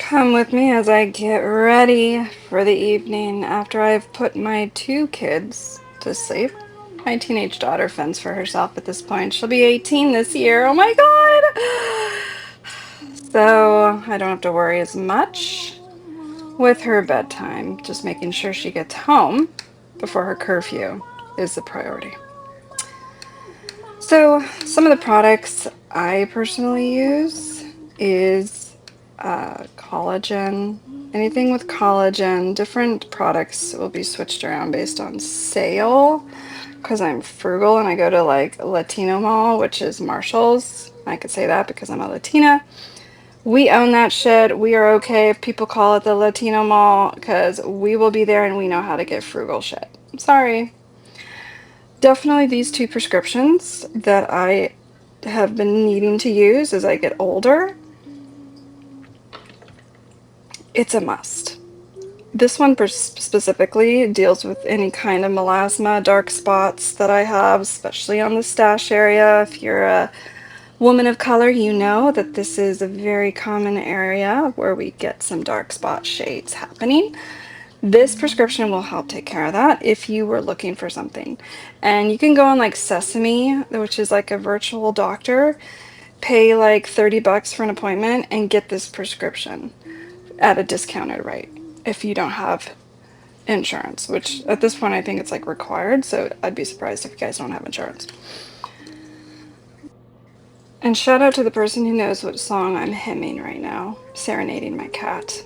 Come with me as I get ready for the evening after I've put my two kids to sleep. My teenage daughter fends for herself at this point. She'll be 18 this year. Oh my God! So I don't have to worry as much with her bedtime. Just making sure she gets home before her curfew is the priority. So some of the products I personally use is collagen. Anything with collagen, different products will be switched around based on sale because I'm frugal and I go to like Latino Mall, which is Marshall's. I could say that because I'm a Latina. We own that shit. We are okay if people call it the Latino Mall because we will be there and we know how to get frugal shit. I'm sorry. Definitely these two prescriptions that I have been needing to use as I get older. It's a must. This one specifically deals with any kind of melasma, dark spots that I have, especially on the stash area. If you're a woman of color, you know that this is a very common area where we get some dark spot shades happening. This prescription will help take care of that if you were looking for something. And you can go on like Sesame, which is like a virtual doctor, pay like 30 bucks for an appointment and get this prescription at a discounted rate if you don't have insurance, which at this point I think it's like required, so I'd be surprised if you guys don't have insurance. And shout out to the person who knows what song I'm hemming right now, serenading my cat.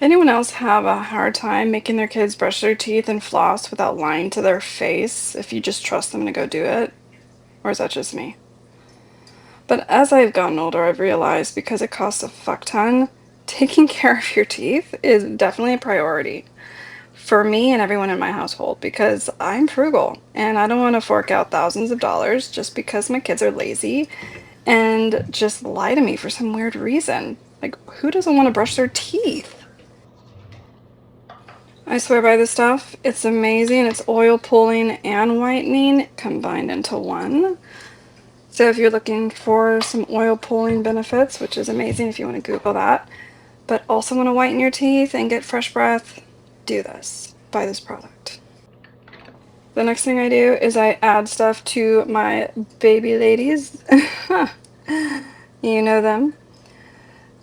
Anyone else have a hard time making their kids brush their teeth and floss without lying to their face if you just trust them to go do it? Or is that just me? But as I've gotten older, I've realized because it costs a fuck ton, taking care of your teeth is definitely a priority for me and everyone in my household because I'm frugal and I don't want to fork out thousands of dollars just because my kids are lazy and just lie to me for some weird reason. Like, who doesn't want to brush their teeth? I swear by this stuff. It's amazing. It's oil pulling and whitening combined into one. So if you're looking for some oil pulling benefits, which is amazing if you want to Google that, but also want to whiten your teeth and get fresh breath, do this. Buy this product. The next thing I do is I add stuff to my baby ladies. You know them.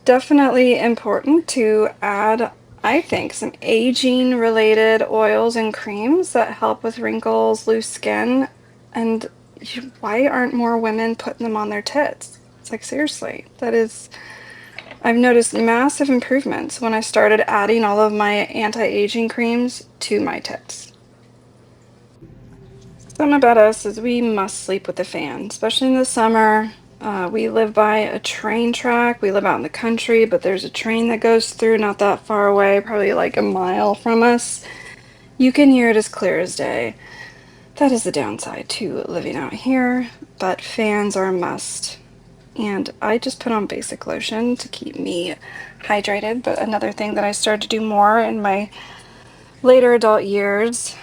Definitely important to add, I think, some aging related oils and creams that help with wrinkles, loose skin, and why aren't more women putting them on their tits? It's like, seriously, I've noticed massive improvements when I started adding all of my anti-aging creams to my tits. Something about us is we must sleep with the fan, especially in the summer. We live by a train track. We live out in the country, but there's a train that goes through not that far away, probably like a mile from us. You can hear it as clear as day. That is the downside to living out here, but fans are a must. And I just put on basic lotion to keep me hydrated. But another thing that I started to do more in my later adult years,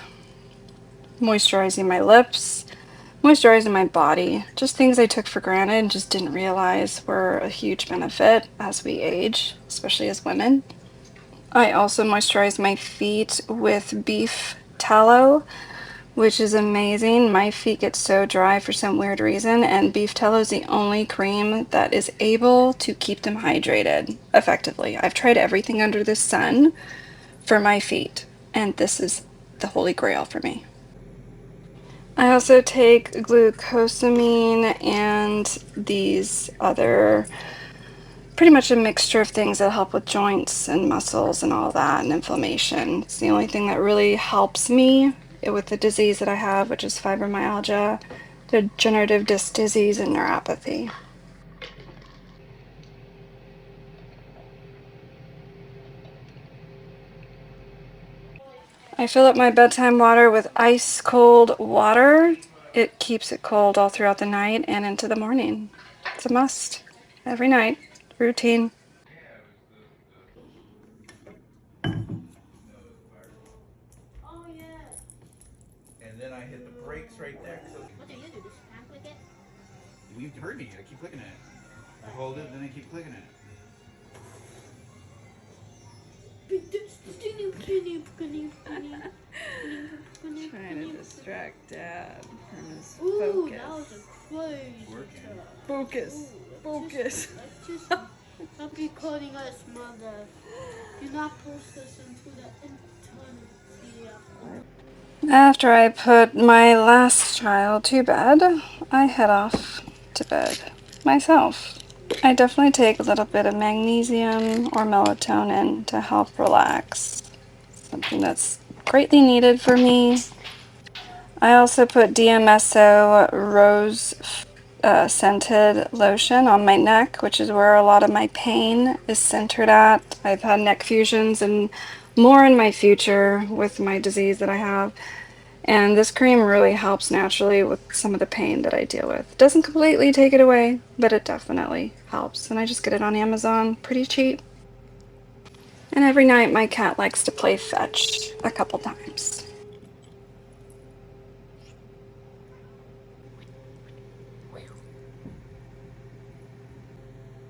moisturizing my lips, moisturizing my body, just things I took for granted and just didn't realize were a huge benefit as we age, especially as women. I also moisturize my feet with beef tallow, which is amazing. My feet get so dry for some weird reason, and beef tallow is the only cream that is able to keep them hydrated effectively. I've tried everything under the sun for my feet, and this is the holy grail for me. I also take glucosamine and these other, pretty much a mixture of things that help with joints and muscles and all that and inflammation. It's the only thing that really helps me with the disease that I have, which is fibromyalgia, degenerative disc disease, and neuropathy. I fill up my bedtime water with ice cold water. It keeps it cold all throughout the night and into the morning. It's a must. Every night. Routine. And then I hit the brakes right there. You heard me. I keep clicking it. I hold it, then I keep clicking it. Trying to distract Dad from his Ooh, focus. that was a crazy Working. tub. Focus. Focus. Stop recording us, mother. Do not post us into the internet. After I put my last child to bed, I head off to bed myself. I definitely take a little bit of magnesium or melatonin to help relax. Something that's greatly needed for me. I also put DMSO rose scented lotion on my neck, which is where a lot of my pain is centered at. I've had neck fusions and more in my future with my disease that I have. And this cream really helps naturally with some of the pain that I deal with. Doesn't completely take it away, but it definitely helps. And I just get it on Amazon, pretty cheap. And every night my cat likes to play fetch a couple times.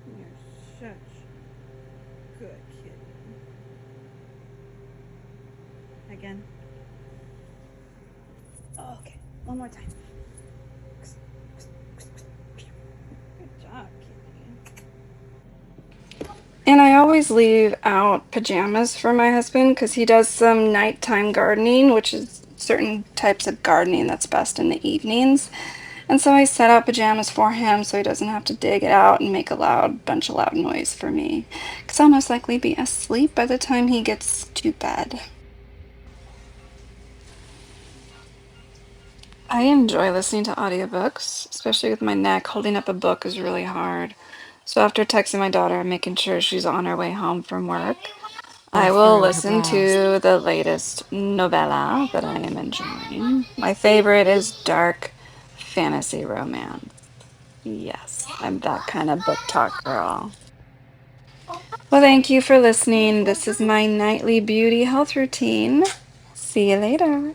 You're such good kitty. Again. Oh, okay, one more time. Good job, kitty. And I always leave out pajamas for my husband because he does some nighttime gardening, which is certain types of gardening that's best in the evenings. And so I set out pajamas for him so he doesn't have to dig it out and make a bunch of loud noise for me. Because I'll most likely be asleep by the time he gets to bed. I enjoy listening to audiobooks, especially with my neck. Holding up a book is really hard. So after texting my daughter and making sure she's on her way home from work, I will listen to the latest novella that I am enjoying. My favorite is dark fantasy romance. Yes, I'm that kind of book talk girl. Well, thank you for listening. This is my nightly beauty health routine. See you later.